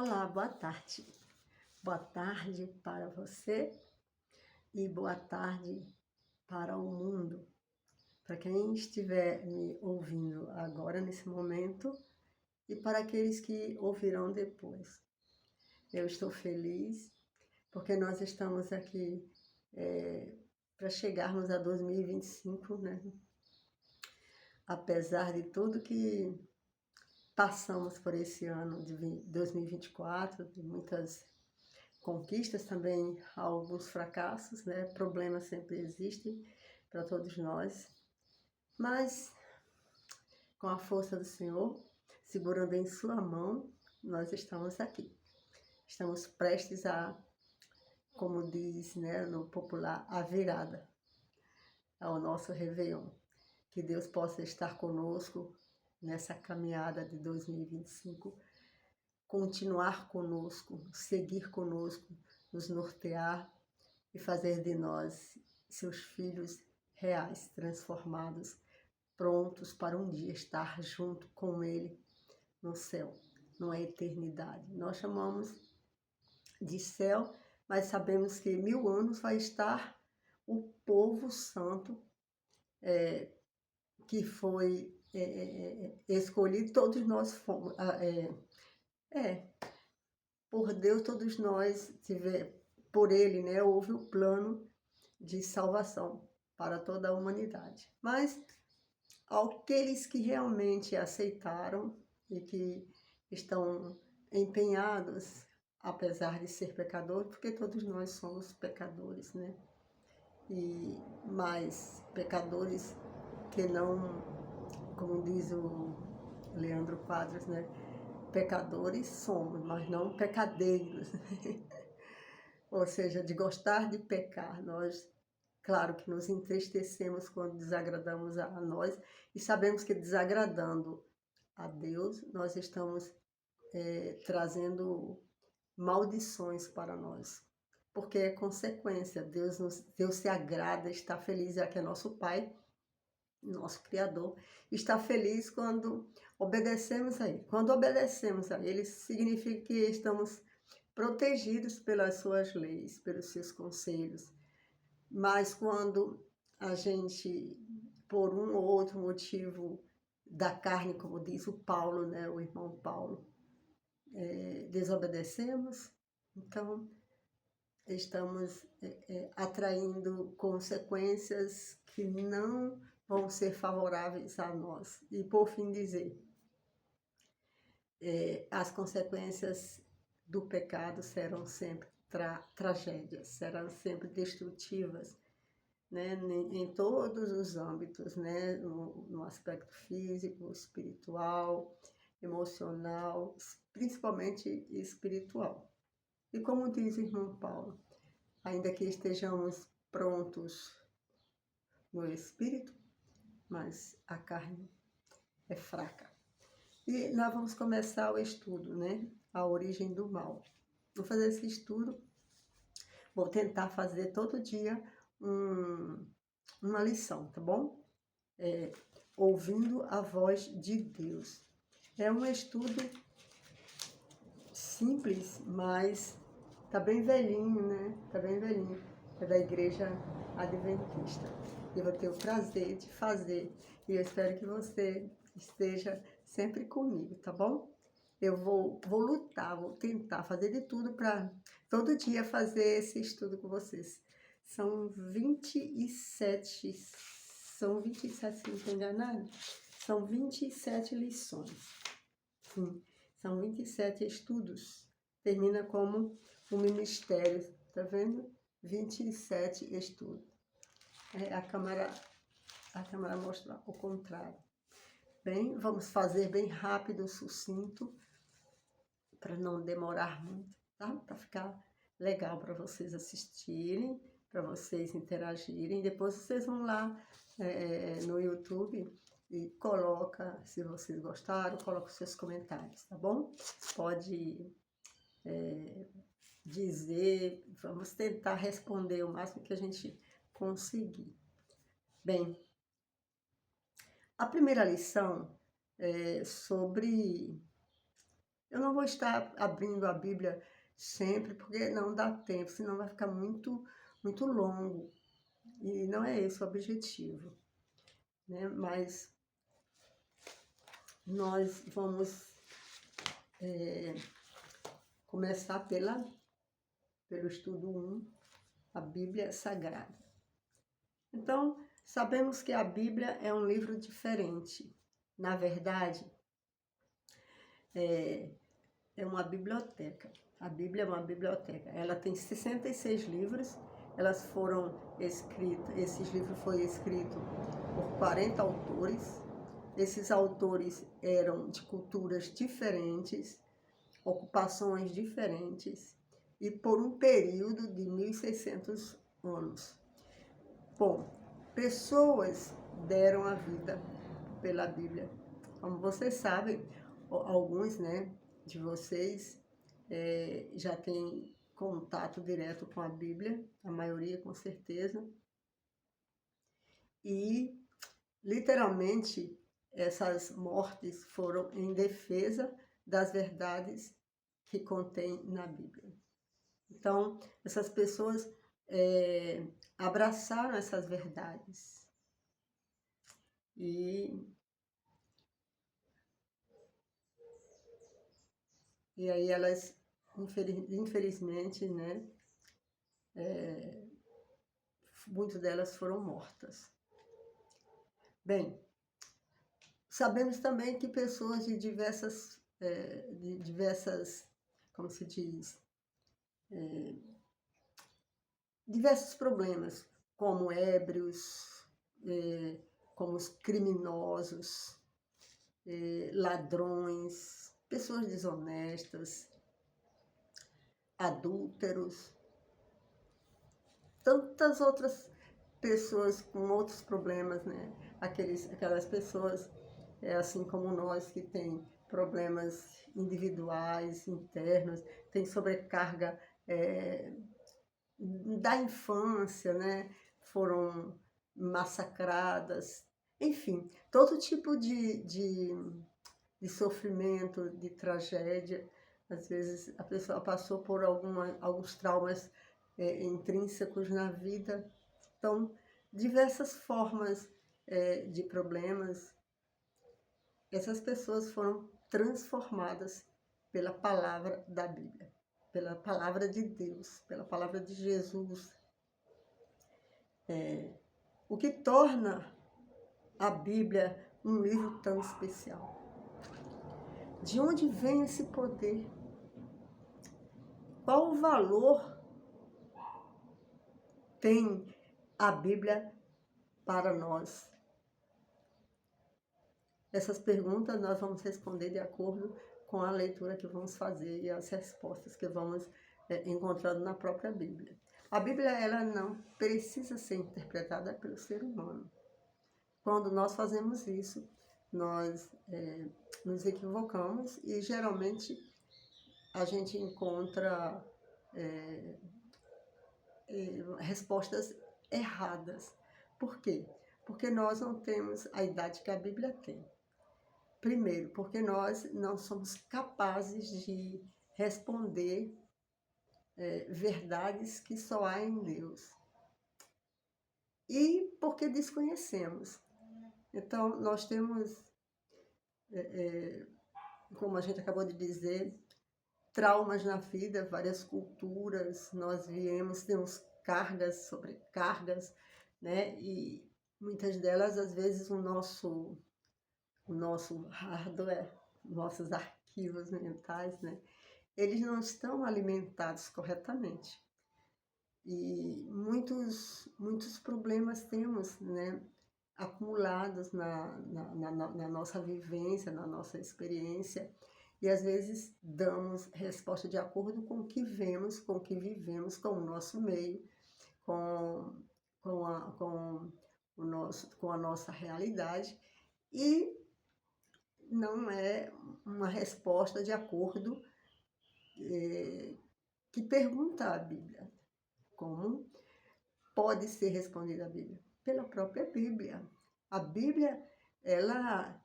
Olá, boa tarde. Boa tarde para você e boa tarde para o mundo. Para quem estiver me ouvindo agora, nesse momento, e para aqueles que ouvirão depois. Eu estou feliz porque nós estamos aqui para chegarmos a 2025, né? Apesar de tudo que passamos por esse ano de 2024, de muitas conquistas também, alguns fracassos, né? Problemas sempre existem para todos nós, mas com a força do Senhor, segurando em sua mão, nós estamos aqui. Estamos prestes a, como diz, né, no popular, a virada ao nosso Réveillon. Que Deus possa estar conosco nessa caminhada de 2025, continuar conosco, seguir conosco, nos nortear e fazer de nós seus filhos reais, transformados, prontos para um dia estar junto com Ele no céu, numa eternidade. Nós chamamos de céu, mas sabemos que 1000 anos vai estar o povo santo que foi escolhido. Todos nós fomos, por Deus, todos nós por Ele, né, houve o plano de salvação para toda a humanidade. Mas aqueles que realmente aceitaram e que estão empenhados, apesar de ser pecadores, porque todos nós somos pecadores, né? E mais pecadores que não, como diz o Leandro Quadros, né? Pecadores somos, mas não pecadeiros. Ou seja, de gostar de pecar. Nós, claro que nos entristecemos quando desagradamos a nós e sabemos que desagradando a Deus, nós estamos trazendo maldições para nós. Porque é consequência, Deus se agrada, está feliz, já que é nosso Pai, nosso Criador, está feliz quando obedecemos a Ele. Quando obedecemos a Ele, significa que estamos protegidos pelas suas leis, pelos seus conselhos. Mas quando a gente, por um ou outro motivo da carne, como diz o Paulo, né, o irmão Paulo, desobedecemos, então estamos atraindo consequências que não vão ser favoráveis a nós. E por fim dizer, as consequências do pecado serão sempre tragédias, serão sempre destrutivas, né, em todos os âmbitos, né, no aspecto físico, espiritual, emocional, principalmente espiritual. E como diz o irmão Paulo, ainda que estejamos prontos no espírito, mas a carne é fraca. E nós vamos começar o estudo, né? A origem do mal. Vou fazer esse estudo, vou tentar fazer todo dia uma lição, tá bom? Ouvindo a voz de Deus. É um estudo simples, mas tá bem velhinho, né? Tá bem velhinho. É da Igreja Adventista. Eu vou ter o prazer de fazer. E eu espero que você esteja sempre comigo, tá bom? Eu vou lutar, vou tentar fazer de tudo para todo dia fazer esse estudo com vocês. São 27, se não estou enganada, são 27 lições. Sim, são 27 estudos. Termina como um ministério, tá vendo? 27 estudos. A câmera mostra o contrário. Bem, vamos fazer bem rápido, sucinto, para não demorar muito, tá? Para ficar legal para vocês assistirem, para vocês interagirem. Depois vocês vão lá no YouTube e coloca, se vocês gostaram, coloca os seus comentários, tá bom? Pode dizer, vamos tentar responder o máximo que a gente conseguir. Bem, a primeira lição é sobre... Eu não vou estar abrindo a Bíblia sempre, porque não dá tempo, senão vai ficar muito, muito longo. E não é esse o objetivo, né? Mas nós vamos começar pelo estudo 1, a Bíblia Sagrada. Então, sabemos que a Bíblia é um livro diferente. Na verdade, é uma biblioteca. A Bíblia é uma biblioteca. Ela tem 66 livros. Elas foram escritas, esses livros foram escritos por 40 autores. Esses autores eram de culturas diferentes, ocupações diferentes e por um período de 1.600 anos. Bom, pessoas deram a vida pela Bíblia. Como vocês sabem, alguns, né, de vocês já têm contato direto com a Bíblia, a maioria com certeza. E, literalmente, essas mortes foram em defesa das verdades que contém na Bíblia. Então, essas pessoas abraçaram essas verdades. E aí elas, infelizmente, né, muitas delas foram mortas. Bem, sabemos também que pessoas de diversas, como se diz, diversos problemas, como ébrios, como os criminosos, ladrões, pessoas desonestas, adúlteros, tantas outras pessoas com outros problemas, né? Aquelas pessoas, assim como nós, que têm problemas individuais, internos, tem sobrecarga da infância, né? Foram massacradas, enfim, todo tipo de sofrimento, de tragédia. Às vezes a pessoa passou por alguns traumas intrínsecos na vida. Então, diversas formas de problemas. Essas pessoas foram transformadas pela palavra da Bíblia, pela palavra de Deus, pela palavra de Jesus. O que torna a Bíblia um livro tão especial. De onde vem esse poder? Qual o valor tem a Bíblia para nós? Essas perguntas nós vamos responder de acordo com a leitura que vamos fazer e as respostas que vamos encontrando na própria Bíblia. A Bíblia, ela não precisa ser interpretada pelo ser humano. Quando nós fazemos isso, nós nos equivocamos e geralmente a gente encontra respostas erradas. Por quê? Porque nós não temos a idade que a Bíblia tem. Primeiro, porque nós não somos capazes de responder verdades que só há em Deus. E porque desconhecemos. Então, nós temos, como a gente acabou de dizer, traumas na vida, várias culturas, nós temos cargas sobre cargas, né? E muitas delas, às vezes, o nosso hardware, nossos arquivos mentais, né? Eles não estão alimentados corretamente. E muitos problemas temos, né? Acumulados na nossa vivência, na nossa experiência. E às vezes damos resposta de acordo com o que vemos, com o que vivemos, com o nosso meio, com a nossa realidade. E não é uma resposta de acordo que pergunta a Bíblia. Como pode ser respondida a Bíblia? Pela própria Bíblia. A Bíblia, ela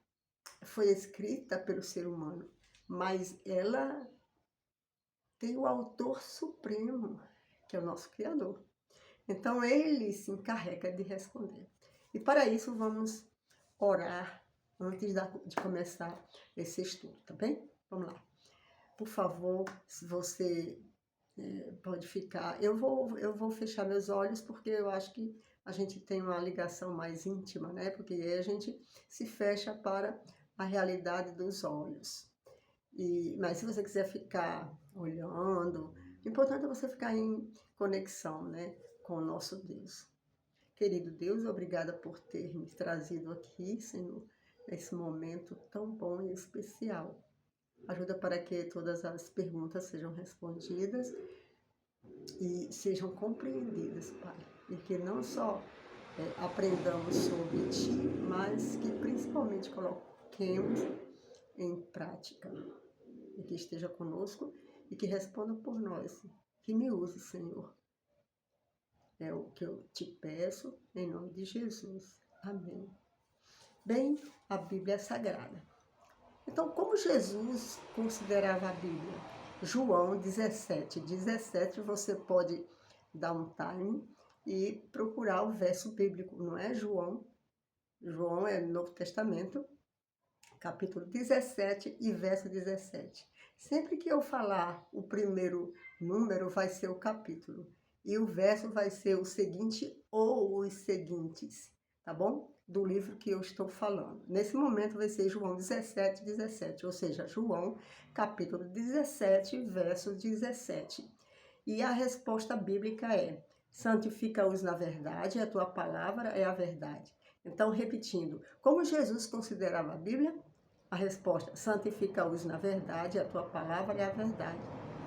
foi escrita pelo ser humano, mas ela tem o autor supremo, que é o nosso Criador. Então, ele se encarrega de responder. E para isso, vamos orar antes de começar esse estudo, tá bem? Vamos lá. Por favor, se você pode ficar. Eu vou fechar meus olhos porque eu acho que a gente tem uma ligação mais íntima, né? Porque aí a gente se fecha para a realidade dos olhos. Mas se você quiser ficar olhando, o importante é você ficar em conexão, né, com o nosso Deus. Querido Deus, obrigada por ter me trazido aqui, Senhor, nesse momento tão bom e especial. Ajuda para que todas as perguntas sejam respondidas e sejam compreendidas, Pai. E que não só aprendamos sobre Ti, mas que principalmente coloquemos em prática. E que esteja conosco e que responda por nós. Que me use, Senhor. É o que eu te peço, em nome de Jesus. Amém. Bem, a Bíblia é sagrada. Então, como Jesus considerava a Bíblia? João 17, você pode dar um time e procurar o verso bíblico, não é João? João é Novo Testamento, capítulo 17 e verso 17. Sempre que eu falar o primeiro número, vai ser o capítulo. E o verso vai ser o seguinte ou os seguintes, tá bom? Do livro que eu estou falando. Nesse momento vai ser João 17, ou seja, João, capítulo 17, verso 17. E a resposta bíblica é: santifica-os na verdade, a tua palavra é a verdade. Então, repetindo, como Jesus considerava a Bíblia? A resposta: santifica-os na verdade, a tua palavra é a verdade.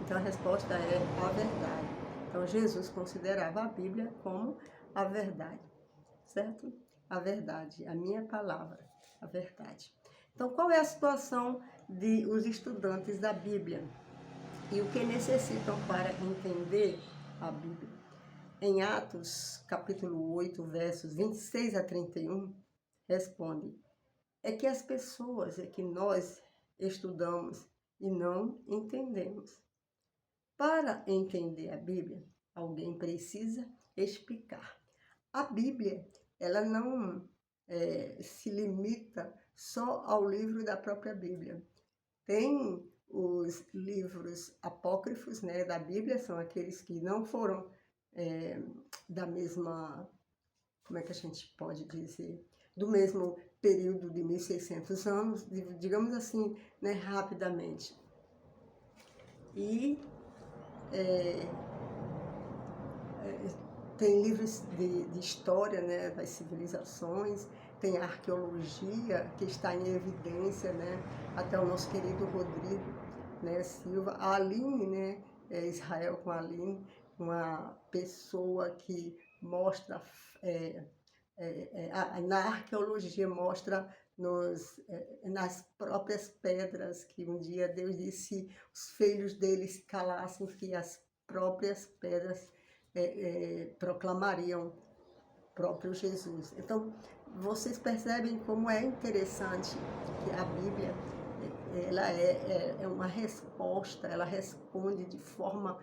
Então, a resposta é a verdade. Então, Jesus considerava a Bíblia como a verdade, certo? A verdade, a minha palavra, a verdade. Então, qual é a situação dos estudantes da Bíblia? E o que necessitam para entender a Bíblia? Em Atos, capítulo 8, versos 26 a 31, responde: é que as pessoas, é que nós estudamos e não entendemos. Para entender a Bíblia, alguém precisa explicar. A Bíblia, ela não se limita só ao livro da própria Bíblia. Tem os livros apócrifos, né, da Bíblia, são aqueles que não foram da mesma, como é que a gente pode dizer, do mesmo período de 1600 anos, digamos assim, né, rapidamente. E tem livros de história, né, das civilizações, tem a arqueologia que está em evidência, né, até o nosso querido Rodrigo, né, Silva, a Aline, né, Israel com a Aline, uma pessoa que mostra, na arqueologia mostra nas próprias pedras que um dia Deus disse os filhos deles calassem, que as próprias pedras proclamariam próprio Jesus. Então, vocês percebem como é interessante que a Bíblia ela é uma resposta, ela responde de forma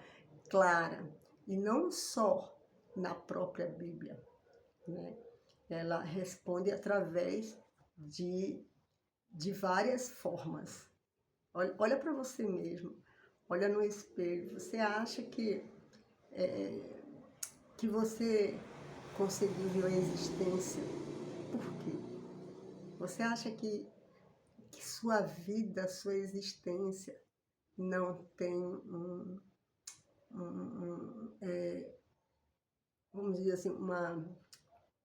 clara, e não só na própria Bíblia, né? Ela responde através de várias formas. Olha para você mesmo, olha no espelho, você acha que você conseguiu ver a existência? Por quê? Você acha que sua vida, sua existência não tem vamos dizer assim,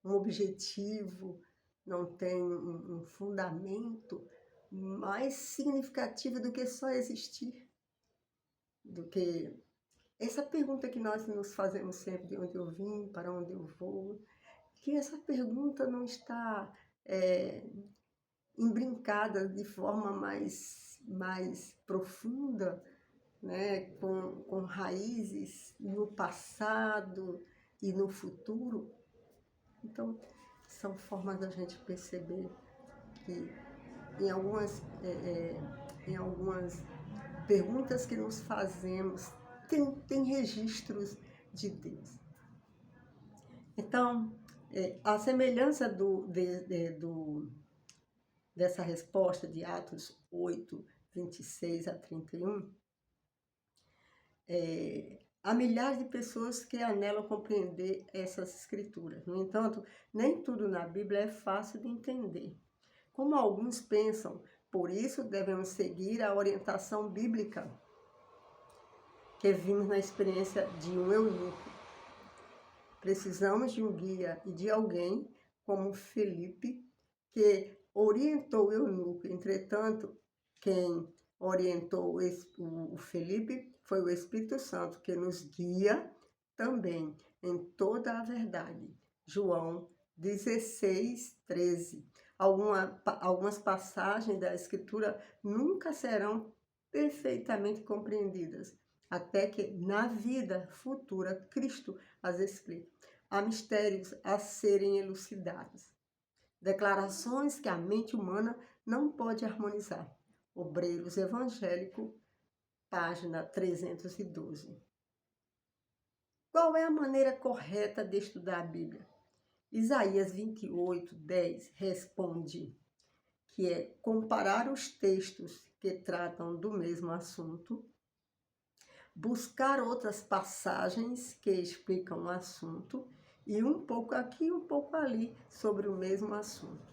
um objetivo, não tem um fundamento mais significativo do que só existir? Do que essa pergunta que nós nos fazemos sempre, de onde eu vim, para onde eu vou, que essa pergunta não está embrincada de forma mais profunda, né, com raízes no passado e no futuro. Então, são formas da gente perceber que em algumas em algumas perguntas que nos fazemos, tem registros de Deus. Então, a semelhança dessa resposta de Atos 8, 26 a 31, há milhares de pessoas que anelam compreender essas escrituras. No entanto, nem tudo na Bíblia é fácil de entender. Como alguns pensam, por isso devemos seguir a orientação bíblica que vimos na experiência de um eunuco. Precisamos de um guia e de alguém como Felipe, que orientou o eunuco. Entretanto, quem orientou o Felipe foi o Espírito Santo, que nos guia também em toda a verdade. João 16, 13. Algumas passagens da Escritura nunca serão perfeitamente compreendidas, até que na vida futura Cristo as explique. Há mistérios a serem elucidados. Declarações que a mente humana não pode harmonizar. Obreiros Evangélico, página 312. Qual é a maneira correta de estudar a Bíblia? Isaías 28, 10 responde que é comparar os textos que tratam do mesmo assunto, buscar outras passagens que explicam o assunto e um pouco aqui e um pouco ali sobre o mesmo assunto.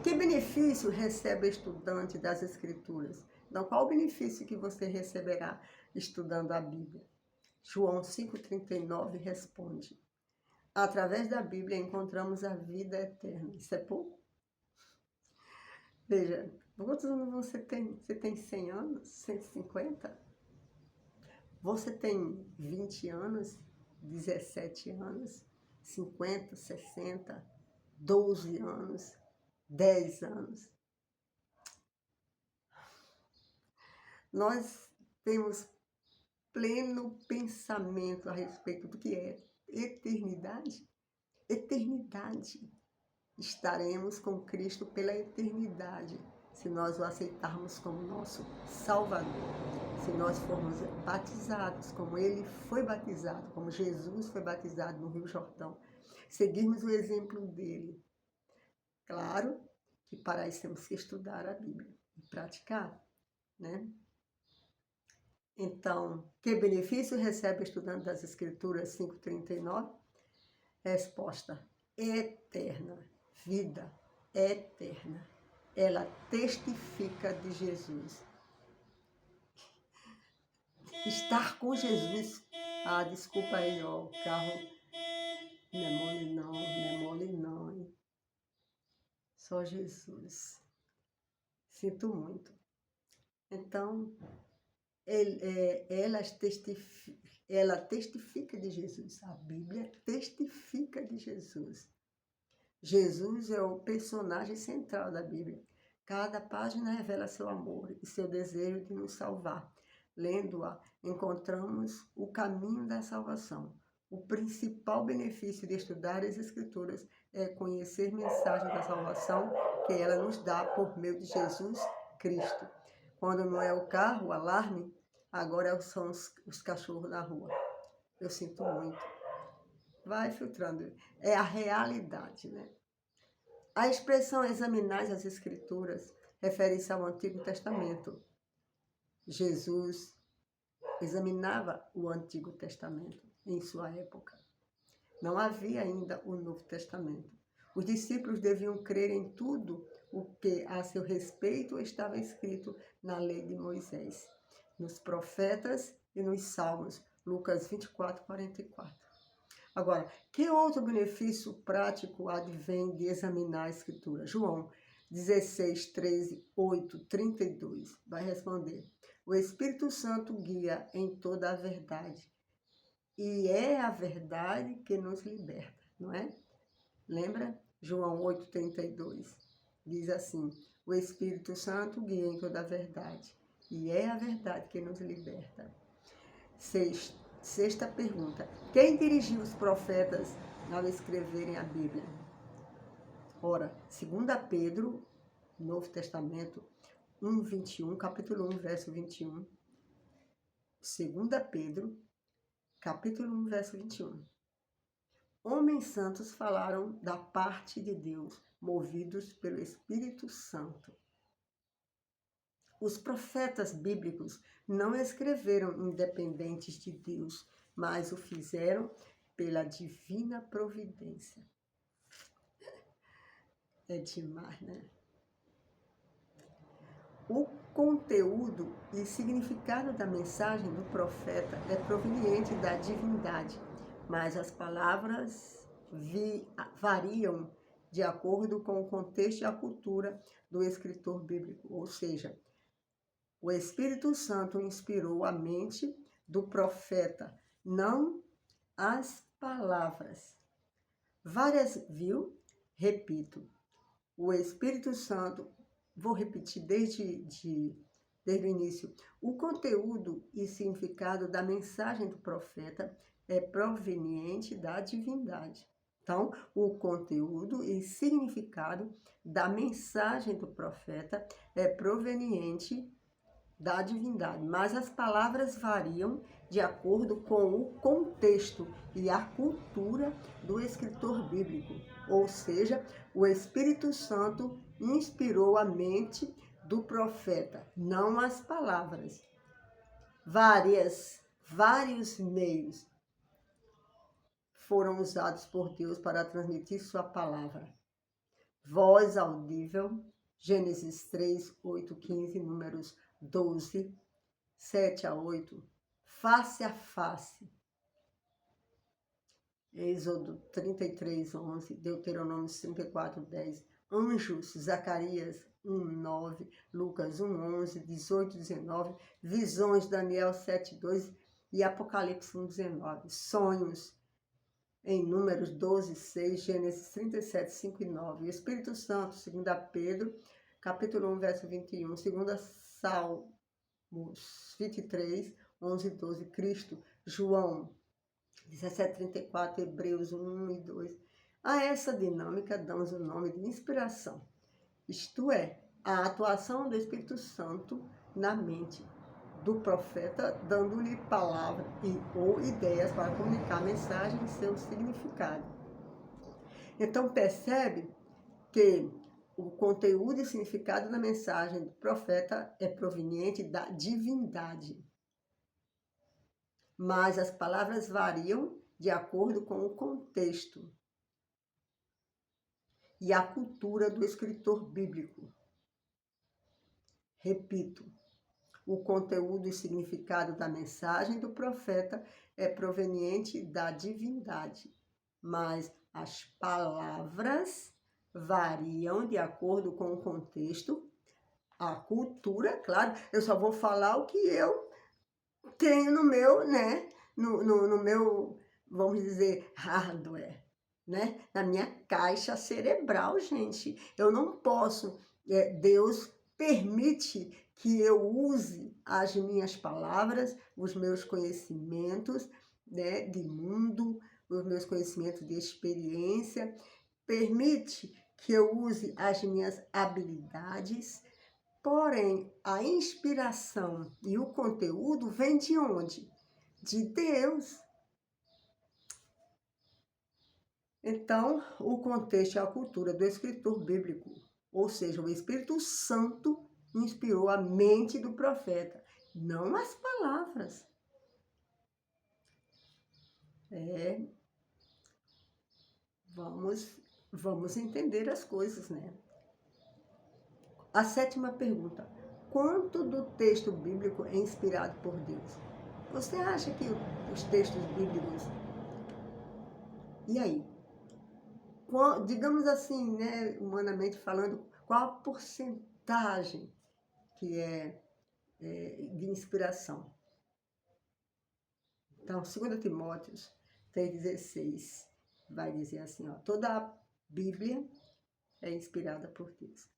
Que benefício recebe o estudante das Escrituras? Então, qual o benefício que você receberá estudando a Bíblia? João 5,39 responde: através da Bíblia encontramos a vida eterna. Isso é pouco? Veja, quantos anos você tem? Você tem 100 anos? 150? Você tem 20 anos? 17 anos? 50, 60? 12 anos? 10 anos? Nós temos pleno pensamento a respeito do que é eternidade? Eternidade. Estaremos com Cristo pela eternidade, se nós o aceitarmos como nosso Salvador. Se nós formos batizados como Ele foi batizado, como Jesus foi batizado no Rio Jordão. Seguirmos o exemplo dele. Claro que para isso temos que estudar a Bíblia e praticar, né? Então, que benefício recebe o estudante das Escrituras 5,39? Resposta: eterna, vida eterna. Ela testifica de Jesus. Estar com Jesus. Ah, desculpa aí, ó, o carro não é mole não, não é mole não, hein? Só Jesus. Sinto muito. Então, ela testifica de Jesus. A Bíblia testifica de Jesus. Jesus é o personagem central da Bíblia. Cada página revela seu amor e seu desejo de nos salvar. Lendo-a, encontramos o caminho da salvação. O principal benefício de estudar as Escrituras é conhecer a mensagem da salvação que ela nos dá por meio de Jesus Cristo. Quando não é o carro, o alarme, agora são os cachorros na rua. Eu sinto muito. Vai filtrando. É a realidade, né? A expressão examinar as Escrituras refere-se ao Antigo Testamento. Jesus examinava o Antigo Testamento em sua época. Não havia ainda o Novo Testamento. Os discípulos deviam crer em tudo o que a seu respeito estava escrito na lei de Moisés, nos profetas e nos salmos. Lucas 24, 44. Agora, que outro benefício prático advém de examinar a Escritura? João 16, 13, 8, 32 vai responder: o Espírito Santo guia em toda a verdade, e é a verdade que nos liberta, não é? Lembra? João 8, 32 diz assim: o Espírito Santo guia em toda a verdade, e é a verdade que nos liberta. Sexta pergunta: quem dirigiu os profetas ao escreverem a Bíblia? Ora, 2 Pedro, Novo Testamento, 1:21, capítulo 1, verso 21. 2 Pedro, capítulo 1, verso 21. Homens santos falaram da parte de Deus, movidos pelo Espírito Santo. Os profetas bíblicos não escreveram independentes de Deus, mas o fizeram pela divina providência. É demais, né? O conteúdo e significado da mensagem do profeta é proveniente da divindade, mas as palavras variam de acordo com o contexto e a cultura do escritor bíblico. Ou seja, o Espírito Santo inspirou a mente do profeta, não as palavras. Repito, o Espírito Santo, vou repetir desde o início, o conteúdo e significado da mensagem do profeta é proveniente da divindade. Então, o conteúdo e significado da mensagem do profeta é proveniente da divindade, mas as palavras variam de acordo com o contexto e a cultura do escritor bíblico. Ou seja, o Espírito Santo inspirou a mente do profeta, não as palavras. Vários meios foram usados por Deus para transmitir sua palavra. Voz audível, Gênesis 3, 8, 15, Números 12, 7 a 8, face a face, Êxodo 33, 11, Deuteronômio 34, 10, anjos, Zacarias 1, 9, Lucas 1, 11, 18, 19, visões, Daniel 7, 2 e Apocalipse 1, 19, sonhos, em Números 12, 6, Gênesis 37, 5 e 9, Espírito Santo, 2 Pedro, capítulo 1, verso 21, 2 Salmos 23, 11 e 12, Cristo, João 17, 34, Hebreus 1 e 2. A essa dinâmica damos o nome de inspiração, isto é, a atuação do Espírito Santo na mente do profeta, dando-lhe palavra ou ideias para comunicar a mensagem e seu significado. Então percebe que o conteúdo e significado da mensagem do profeta é proveniente da divindade, mas as palavras variam de acordo com o contexto e a cultura do escritor bíblico. Repito, o conteúdo e significado da mensagem do profeta é proveniente da divindade, mas as palavras variam de acordo com o contexto, a cultura, claro, eu só vou falar o que eu tenho no meu, né, no meu, vamos dizer, hardware, né, na minha caixa cerebral, gente. Eu não posso, Deus permite que eu use as minhas palavras, os meus conhecimentos, né, de mundo, os meus conhecimentos de experiência, permite que eu use as minhas habilidades, porém, a inspiração e o conteúdo vem de onde? De Deus. Então, o contexto e a cultura do escritor bíblico, ou seja, o Espírito Santo inspirou a mente do profeta, não as palavras. Vamos entender as coisas, né? A 7ª pergunta: quanto do texto bíblico é inspirado por Deus? Você acha que os textos bíblicos... E aí? Digamos assim, né, humanamente falando, qual a porcentagem que é de inspiração? Então, 2 Timóteo 3,16 vai dizer assim, ó, toda a Bíblia é inspirada por Deus.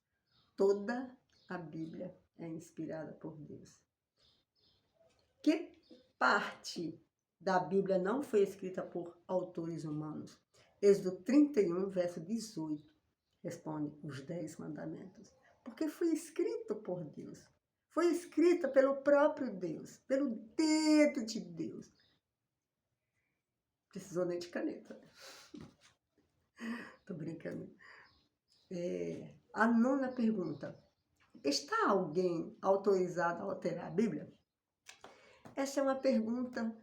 Toda a Bíblia é inspirada por Deus. Que parte da Bíblia não foi escrita por autores humanos? Êxodo 31, verso 18. Responde: os 10 mandamentos. Porque foi escrito por Deus. Foi escrita pelo próprio Deus, pelo dedo de Deus. Precisou nem de caneta. Tô brincando. A 9ª pergunta. Está alguém autorizado a alterar a Bíblia? Essa é uma pergunta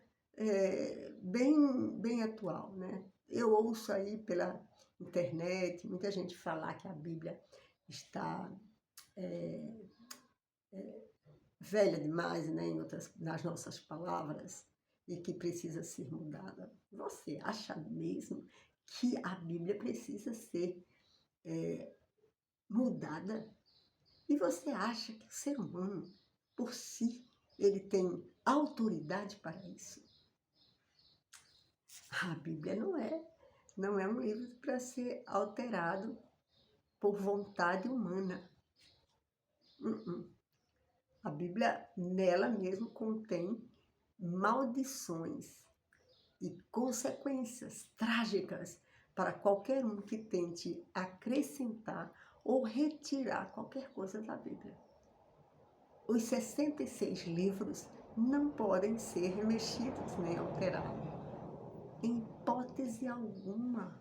bem atual, né? Eu ouço aí pela internet muita gente falar que a Bíblia está velha demais, né, nas nossas palavras, e que precisa ser mudada. Você acha mesmo que a Bíblia precisa ser mudada? E você acha que o ser humano, por si, ele tem autoridade para isso? A Bíblia não é um livro para ser alterado por vontade humana. A Bíblia, nela mesmo, contém maldições e consequências trágicas para qualquer um que tente acrescentar ou retirar qualquer coisa da Bíblia. Os 66 livros não podem ser remexidos nem alterados, em hipótese alguma.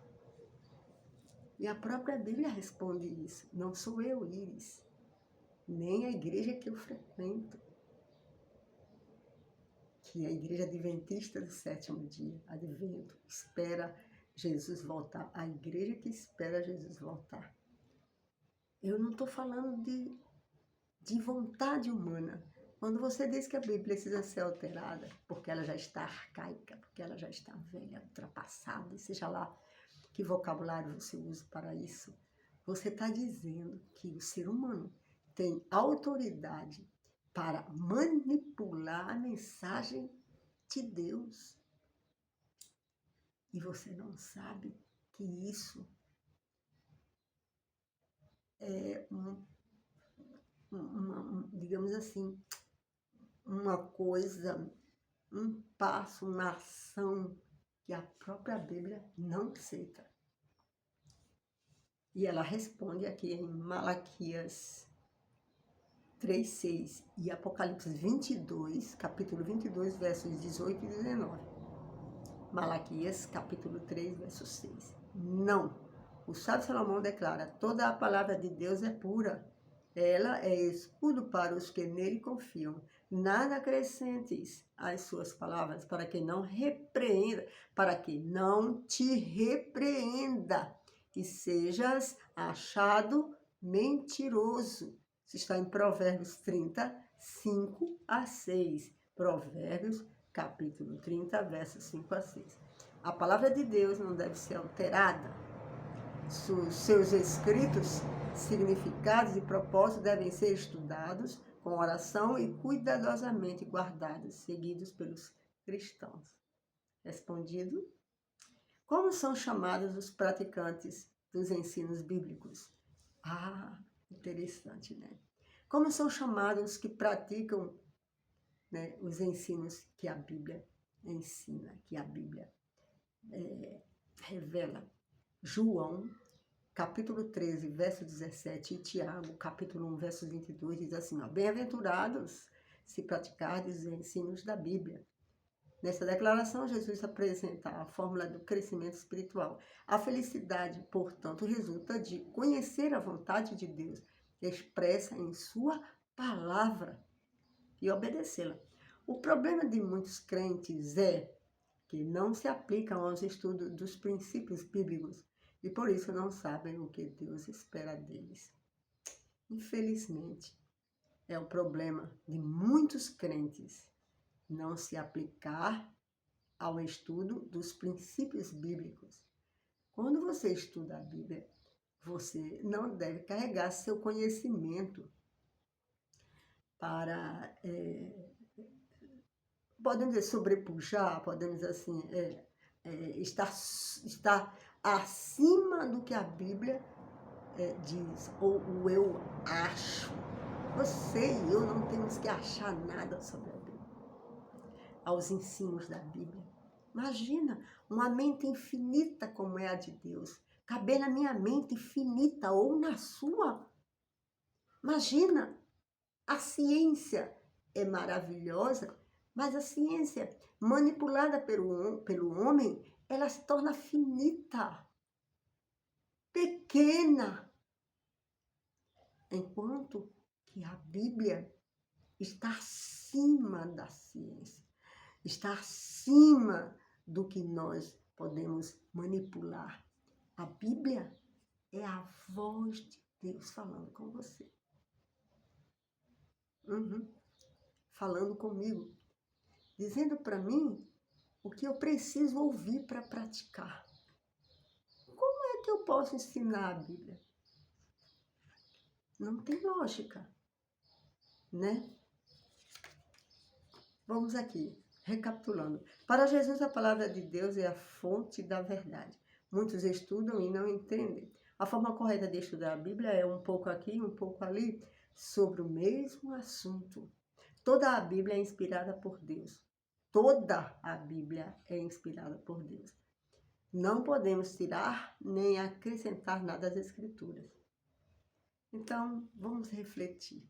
E a própria Bíblia responde isso. Não sou eu, Iris, nem a igreja que eu frequento, que é a Igreja Adventista do 7º dia, Advento, espera Jesus voltar, a igreja que espera Jesus voltar. Eu não estou falando de vontade humana. Quando você diz que a Bíblia precisa ser alterada, porque ela já está arcaica, porque ela já está velha, ultrapassada, seja lá que vocabulário você usa para isso, você está dizendo que o ser humano tem autoridade para manipular a mensagem de Deus. E você não sabe que isso é digamos assim, uma coisa, um passo, uma ação que a própria Bíblia não aceita. E ela responde aqui em Malaquias 3:6 e Apocalipse 22, capítulo 22, versos 18 e 19. Malaquias, capítulo 3, verso 6. Não. O sábio Salomão declara: toda a palavra de Deus é pura. Ela é escudo para os que nele confiam. Nada acrescentes às suas palavras, para que não te repreenda e sejas achado mentiroso. Isso está em Provérbios 30, 5-6. Provérbios, capítulo 30, versos 5-6. A palavra de Deus não deve ser alterada. Seus escritos, significados e propósitos devem ser estudados com oração e cuidadosamente guardados, seguidos pelos cristãos. Respondido? Como são chamados os praticantes dos ensinos bíblicos? Ah, interessante, né? Como são chamados os que praticam, né, os ensinos que a Bíblia ensina, que a Bíblia revela? João, capítulo 13, verso 17, e Tiago, capítulo 1, verso 22, diz assim, ó: bem-aventurados se praticardes os ensinos da Bíblia. Nessa declaração, Jesus apresenta a fórmula do crescimento espiritual. A felicidade, portanto, resulta de conhecer a vontade de Deus, expressa em sua palavra, e obedecê-la. O problema de muitos crentes é que não se aplicam aos estudos dos princípios bíblicos e por isso não sabem o que Deus espera deles. Infelizmente, é o problema de muitos crentes não se aplicar ao estudo dos princípios bíblicos. Quando você estuda a Bíblia, você não deve carregar seu conhecimento para, podemos dizer, sobrepujar, podemos dizer assim, estar acima do que a Bíblia diz, ou o eu acho. Você e eu não temos que achar nada sobre a Bíblia, aos ensinos da Bíblia. Imagina uma mente infinita como é a de Deus, caber na minha mente finita ou na sua. Imagina, a ciência é maravilhosa, mas a ciência manipulada pelo homem, ela se torna finita, pequena. Enquanto que a Bíblia está acima da ciência, está acima do que nós podemos manipular. A Bíblia é a voz de Deus falando com você. Falando comigo, dizendo para mim o que eu preciso ouvir para praticar. Como é que eu posso ensinar a Bíblia? Não tem lógica, né? Vamos aqui, recapitulando. Para Jesus, a palavra de Deus é a fonte da verdade. Muitos estudam e não entendem. A forma correta de estudar a Bíblia é um pouco aqui, um pouco ali, sobre o mesmo assunto. Toda a Bíblia é inspirada por Deus. Toda a Bíblia é inspirada por Deus. Não podemos tirar nem acrescentar nada às Escrituras. Então, vamos refletir.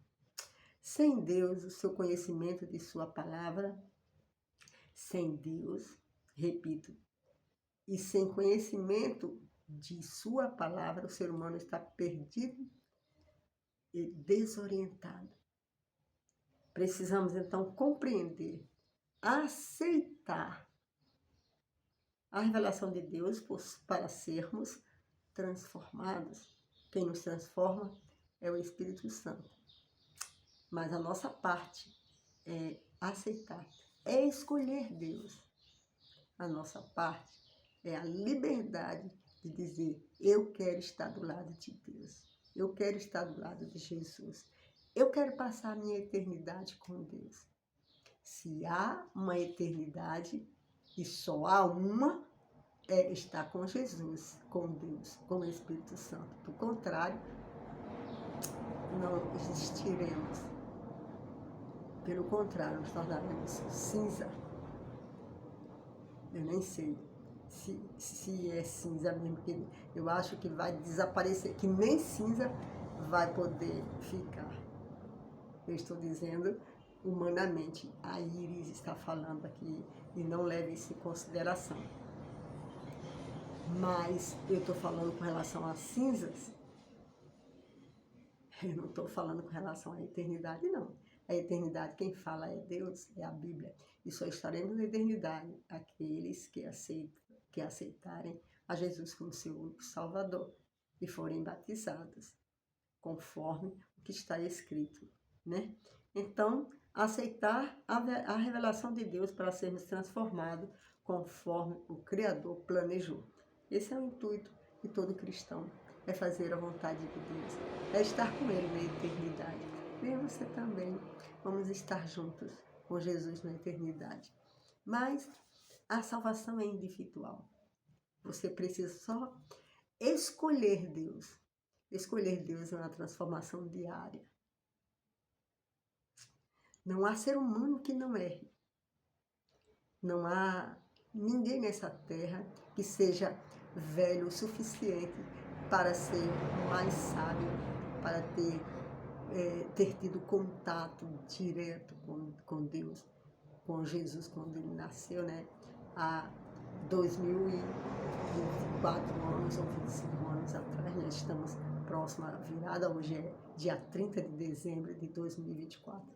Sem Deus, o seu conhecimento de sua palavra, sem Deus, repito, e sem conhecimento de sua palavra, o ser humano está perdido e desorientado. Precisamos, então, compreender, aceitar a revelação de Deus para sermos transformados. Quem nos transforma é o Espírito Santo. Mas a nossa parte é aceitar, é escolher Deus. A nossa parte é a liberdade de dizer, eu quero estar do lado de Deus. Eu quero estar do lado de Jesus. Eu quero passar a minha eternidade com Deus. Se há uma eternidade, e só há uma, é estar com Jesus, com Deus, com o Espírito Santo. Do contrário, não existiremos. Pelo contrário, nos tornaremos cinza. Eu nem sei se é cinza mesmo, porque eu acho que vai desaparecer, que nem cinza vai poder ficar. Eu estou dizendo humanamente, a Iris está falando aqui e não leve isso em consideração. Mas eu estou falando com relação às cinzas, eu não estou falando com relação à eternidade, não. A eternidade, quem fala é Deus, é a Bíblia. E só estaremos na eternidade aqueles que aceitarem a Jesus como seu único Salvador e forem batizados, conforme o que está escrito, né? Então, aceitar a revelação de Deus para sermos transformados conforme o Criador planejou. Esse é o intuito de todo cristão, é fazer a vontade de Deus, é estar com Ele na eternidade. E você também, vamos estar juntos com Jesus na eternidade. Mas a salvação é individual. Você precisa só escolher Deus. Escolher Deus é uma transformação diária. Não há ser humano que não erre. Não há ninguém nessa terra que seja velho o suficiente para ser mais sábio, para ter tido contato direto com Deus, com Jesus, quando ele nasceu, né? Há 2024 anos ou 25 anos atrás, nós estamos próximo à virada, hoje é dia 30 de dezembro de 2024.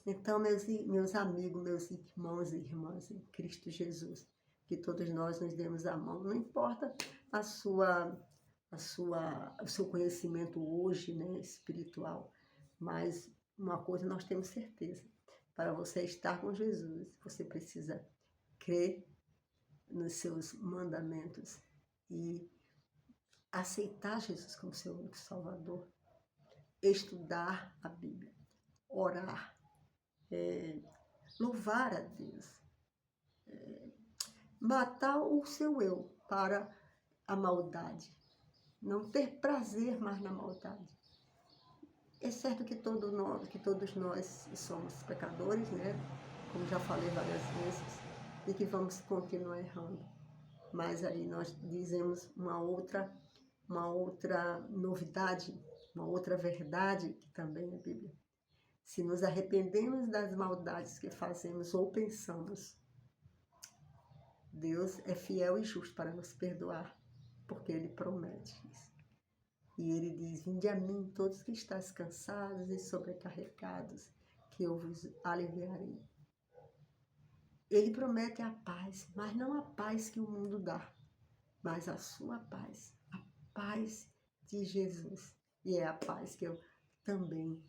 Então, meus amigos, meus irmãos e irmãs em Cristo Jesus, que todos nós nos demos a mão, não importa o seu conhecimento hoje, né, espiritual, mas uma coisa nós temos certeza, para você estar com Jesus, você precisa crer nos seus mandamentos e aceitar Jesus como seu único Salvador, estudar a Bíblia, orar, louvar a Deus, matar o seu eu para a maldade, não ter prazer mais na maldade. É certo que todos nós somos pecadores, né? Como já falei várias vezes, e que vamos continuar errando. Mas aí nós dizemos uma outra novidade, uma outra verdade que também é Bíblia. Se nos arrependemos das maldades que fazemos ou pensamos, Deus é fiel e justo para nos perdoar, porque Ele promete isso. E Ele diz: vinde a mim todos que estáis cansados e sobrecarregados, que eu vos aliviarei. Ele promete a paz, mas não a paz que o mundo dá, mas a sua paz, a paz de Jesus. E é a paz que eu também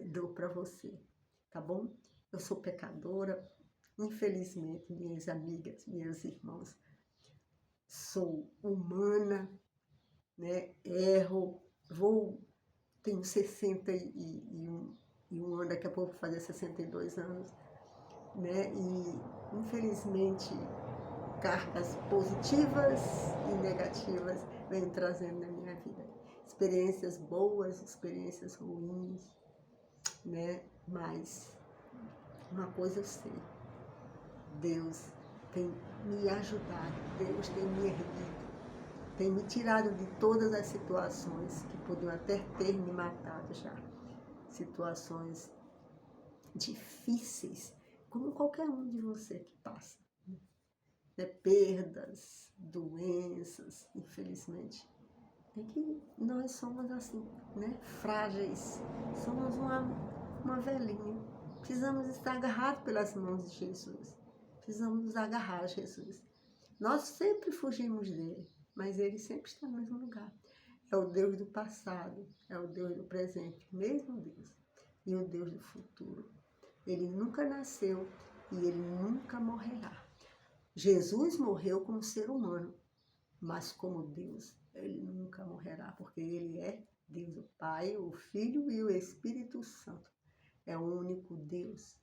dou para você, tá bom? Eu sou pecadora, infelizmente, minhas amigas, meus irmãos, sou humana, né? Erro, tenho 61 anos, daqui a pouco vou fazer 62 anos, né? E, infelizmente, cargas positivas e negativas vêm trazendo na minha vida. Experiências boas, experiências ruins, né? Mas uma coisa eu sei, Deus tem me ajudado, Deus tem me erguido, tem me tirado de todas as situações que podiam até ter me matado já. Situações difíceis, como qualquer um de você que passa. Né? Perdas, doenças, infelizmente. É que nós somos assim, né? Frágeis, somos uma velhinha. Precisamos estar agarrados pelas mãos de Jesus. Precisamos nos agarrar a Jesus. Nós sempre fugimos dele, mas ele sempre está no mesmo lugar. É o Deus do passado, é o Deus do presente, mesmo Deus. E o Deus do futuro. Ele nunca nasceu e ele nunca morrerá. Jesus morreu como ser humano, mas como Deus, ele nunca morrerá, porque ele é Deus, o Pai, o Filho e o Espírito Santo. É o único Deus,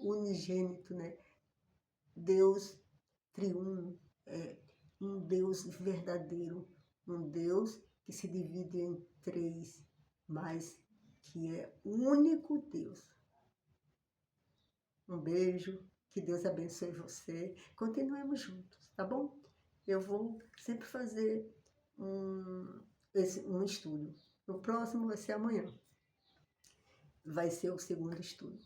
unigênito, né? Deus triuno, um Deus verdadeiro, um Deus que se divide em três, mas que é o único Deus. Um beijo, que Deus abençoe você. Continuemos juntos, tá bom? Eu vou sempre fazer um estudo. O próximo vai ser amanhã. Vai ser o segundo estudo.